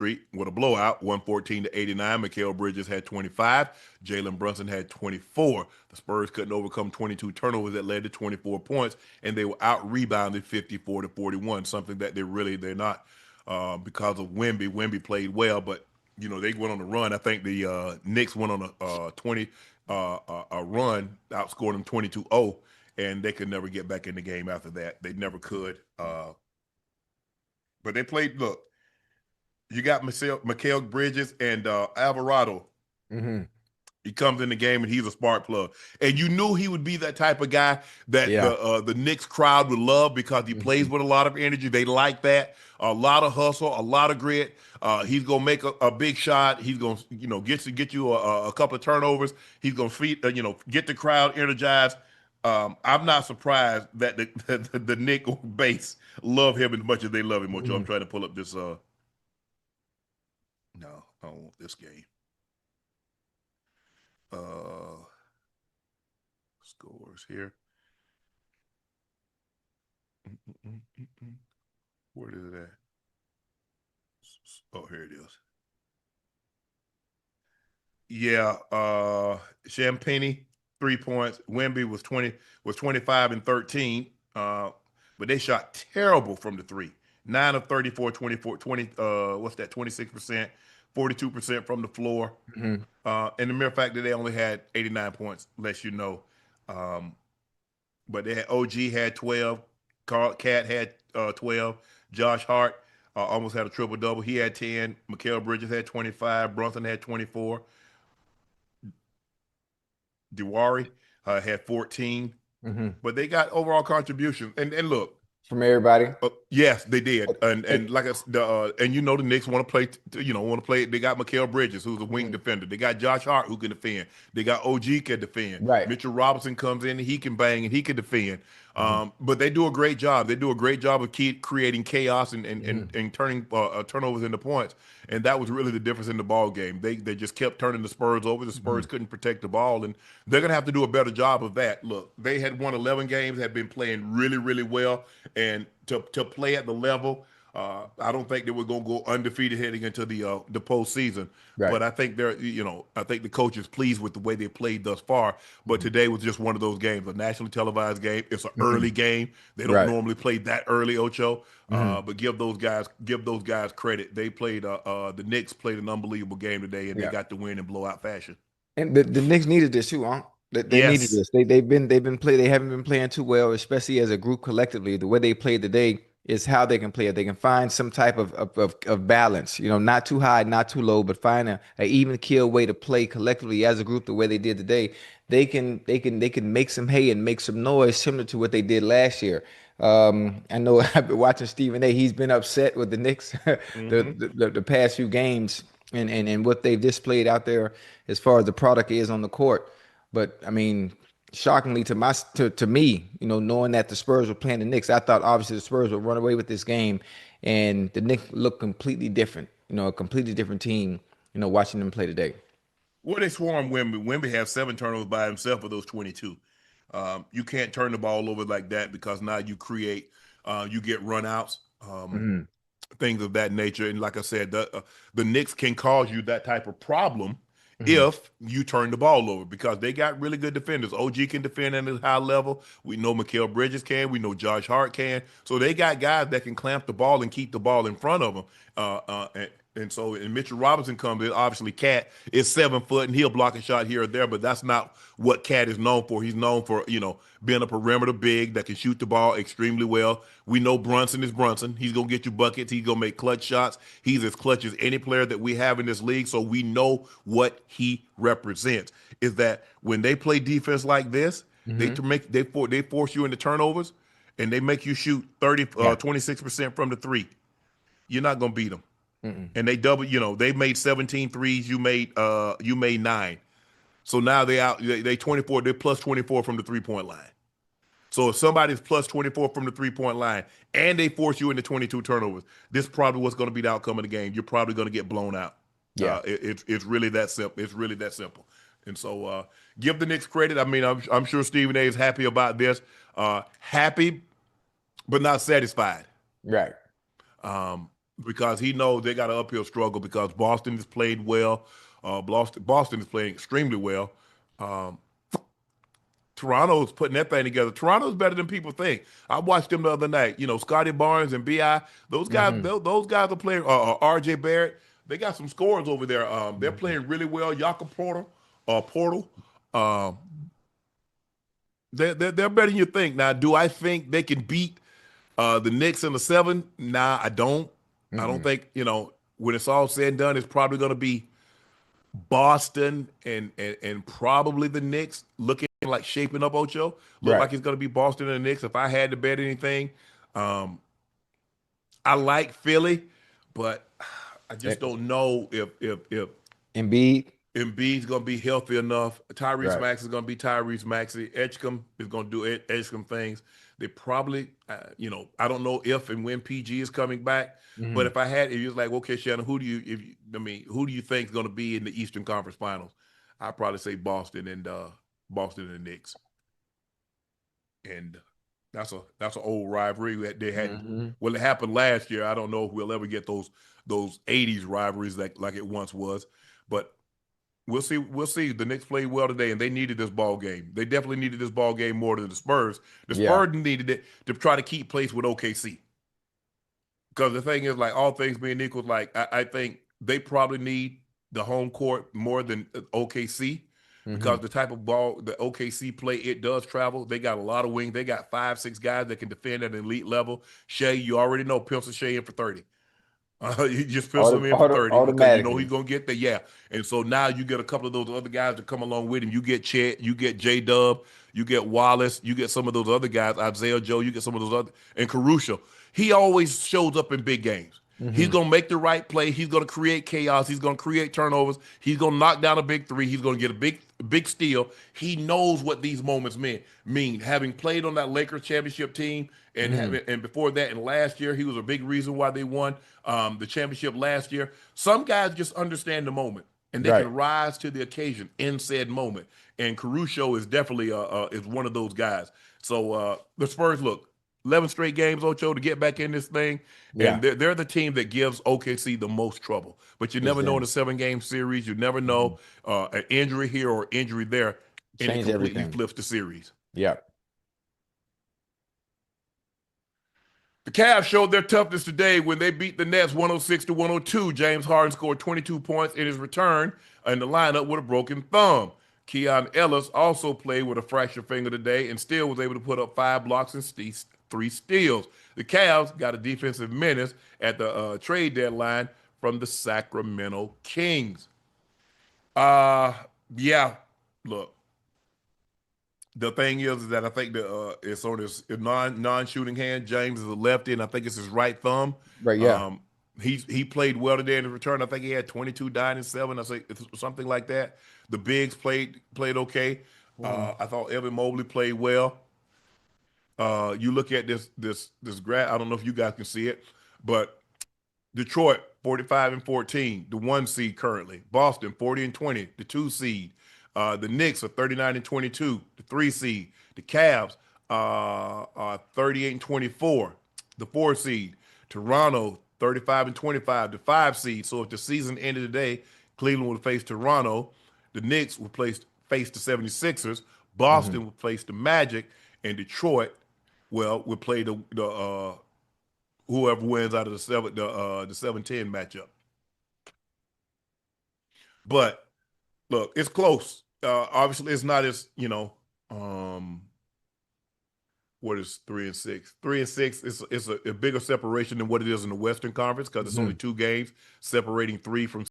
Street with a blowout, 114-89. Mikal Bridges had 25. Jalen Brunson had 24. The Spurs couldn't overcome 22 turnovers that led to 24 points, and they were out rebounded 54-41. Something that they're not because of Wemby. Wemby played well, but they went on a run. I think the Knicks went on a 20 a run, outscored them 22-0, and they could never get back in the game after that. They never could. But they played. Look, you got Mikal Bridges and Alvarado. Mm-hmm. He comes in the game and he's a spark plug. And you knew he would be that type of guy that Yeah. the Knicks crowd would love because he plays Mm-hmm. with a lot of energy. They like that. A lot of hustle, a lot of grit. He's gonna make a big shot. He's gonna get you a couple of turnovers. He's gonna get the crowd energized. I'm not surprised that the Knick base love him as much as they love him. Much. I'm Mm-hmm. trying to pull up this. No, I don't want this game. Uh, Scores here. Mm-mm-mm-mm. Where is it at? Oh, here it is. Yeah, Champagne 3 points. Wemby was 25 and 13. But they shot terrible from the three. 9 of 34, 24, 20, what's that, 26%, 42% from the floor. Mm-hmm. And the mere fact that they only had 89 points lets you know. Um, but they had OG had 12, Carl Cat had 12, Josh Hart almost had a triple double. He had 10. Mikal Bridges had 25. Brunson had 24. Dewari had 14. Mm-hmm. But they got overall contribution. And look, From everybody. yes, they did, and It- like and the Knicks want to play, want to play. They got Mikal Bridges, who's a wing mhm. defender. They got Josh Hart, who can defend. They got OG can defend. Right. Mitchell Robinson comes in and he can bang and he can defend. Mm-hmm. But they do a great job. They do a great job of creating chaos and and, Mm-hmm. and, and turning turnovers into points. And that was really the difference in the ball game. They just kept turning the Spurs over. The Mm-hmm. Spurs couldn't protect the ball, and they're gonna have to do a better job of that. Look, they had won 11 games, had been playing really, really well, and to play at the level. I don't think they were going to go undefeated heading into the postseason, Right. but I think I think the coach is pleased with the way they played thus far. But Mm-hmm. today was just one of those games, a nationally televised game. It's an Mm-hmm. early game. They don't Right. normally play that early, Ocho. Mm-hmm. But give those guys credit. They played the Knicks played an unbelievable game today, and they Yeah. got the win in blowout fashion. And the Knicks needed this too, huh? They needed Yes. this. They haven't been playing too well, especially as a group collectively. The way they played today is how they can play it. They can find some type of balance, not too high, not too low, but find a even keel way to play collectively as a group the way they did today. They can make some hay and make some noise similar to what they did last year. I know I've been watching Stephen A. He's been upset with the Knicks Hmm. the past few games and what they've displayed out there as far as the product is on the court. But I mean, shockingly to me, knowing that the Spurs were playing the Knicks, I thought obviously the Spurs would run away with this game, and the Knicks looked completely different. A completely different team. Watching them play today. Well, they swarm Wemby. Wemby has 7 turnovers by himself of those 22. You can't turn the ball over like that because now you get runouts, Hmm. things of that nature. And like I said, the Knicks can cause you that type of problem Hmm. if you turn the ball over because they got really good defenders. OG can defend at a high level. We know Mikal Bridges can. We know Josh Hart can. So they got guys that can clamp the ball and keep the ball in front of them. And Mitchell Robinson comes in. Obviously, Cat is 7 foot and he'll block a shot here or there, but that's not what Cat is known for. He's known for being a perimeter big that can shoot the ball extremely well. We know Brunson is Brunson. He's gonna get you buckets. He's gonna make clutch shots. He's as clutch as any player that we have in this league. So we know what he represents. Is that when they play defense like this, they Hmm. to make they force you into turnovers and they make you shoot 30 Yeah. 26% from the three. You're not gonna beat them. Mm-mm. And they made 17 threes, you made 9. So now they 24, they're plus 24 from the 3-point line. So if somebody's plus 24 from the 3-point line and they force you into 22 turnovers, this is probably what's going to be the outcome of the game. You're probably going to get blown out. Yeah. It's really that simple. It's really that simple. And so give the Knicks credit. I mean, I'm sure Stephen A is happy about this. Happy, but not satisfied. Right. Um, because he knows they got an uphill struggle because Boston has played well. Boston is playing extremely well. Um, Toronto's putting that thing together. Toronto's better than people think. I watched them the other night. You know, Scotty Barnes and Bi. Those guys, Hmm. those guys are playing. R.J. Barrett. They got some scores over there. They're playing really well. Jakob Portal. Um, they're better than you think. Now, do I think they can beat the Knicks in the seven? Nah, I don't. I don't Mm-mm. think, when it's all said and done, it's probably going to be Boston and probably the Knicks looking like shaping up. Ocho look Right. like it's going to be Boston and the Knicks. If I had to bet anything, um, I like Philly, but I just Eh, don't know if Embiid. Embiid's going to be healthy enough. Tyrese Right. Maxey is going to be Tyrese Maxey. Edgecombe is going to do Edgecombe things. They probably, I don't know if and when PG is coming back. But Hmm. if you was like, okay, Shannon, who do you think is going to be in the Eastern Conference Finals? I'd probably say Boston and the Knicks. And that's an old rivalry that they had. Hmm. Well, it happened last year. I don't know if we'll ever get those '80s rivalries like it once was, but we'll see. We'll see. The Knicks played well today, and they needed this ball game. They definitely needed this ball game more than the Spurs. The Yeah. Spurs needed it to try to keep pace with OKC. Because the thing is, like all things being equal, like I think they probably need the home court more than OKC because Hmm. the type of ball the OKC play, it does travel. They got a lot of wings. They got 5, 6 guys that can defend at an elite level. Shea, you already know, pencil Shea in for 30. You just pencil him in for 30 because you know he's Automatically. gonna get there. Yeah. And so now you get a couple of those other guys to come along with him. You get Chet, you get J Dub, you get Wallace, you get some of those other guys, Isaiah Joe, you get some of those other and Caruso. He always shows up in big games. He's Hmm. gonna make the right play. He's gonna create chaos. He's gonna create turnovers. He's gonna knock down a big three. He's gonna get a big steal. He knows what these moments mean. Having played on that Lakers championship team Hmm. and before that and last year, he was a big reason why they won the championship last year. Some guys just understand the moment and they Right. can rise to the occasion in said moment. And Caruso is definitely is one of those guys. So the Spurs look 11 straight games, Ocho, to get back in this thing. And Yeah. they're the team that gives OKC the most trouble. But you It's never know in a them. 7-game series. You never Hmm. know an injury here or injury there, and it Change completely everything. flips the series. Yeah. The Cavs showed their toughness today when they beat the Nets 106 to 102. James Harden scored 22 points in his return in the lineup with a broken thumb. Keon Ellis also played with a fractured finger today and still was able to put up 5 blocks and 3 steals. The Cavs got a defensive menace at the trade deadline from the Sacramento Kings. Uh, yeah, look, the thing is that I think that it's on his non-shooting hand. James is a lefty, and I think it's his right thumb. Right. Yeah. Um, he played well today in his return. I think he had 22, 9, and 7. I say something like that. The bigs played okay. Hmm. I thought Evan Mobley played well. You look at this graph. I don't know if you guys can see it, but Detroit 45 and 14, the 1 seed currently. Boston 40 and 20, the 2 seed. The Knicks are 39 and 22, the 3 seed. The Cavs are 38 and 24, the 4 seed. Toronto 35 and 25, the 5 seed. So if the season ended today, Cleveland would face Toronto. The Knicks would face the 76ers. Hmm. Boston would face the Magic, and Detroit, well, would play the whoever wins out of the 7-10 matchup. But look, it's close. Obviously, it's not as um, what is 3 and 6? 3 and 6 is a bigger separation than what it is in the Western Conference because it's only Hmm. 2 games separating 3 from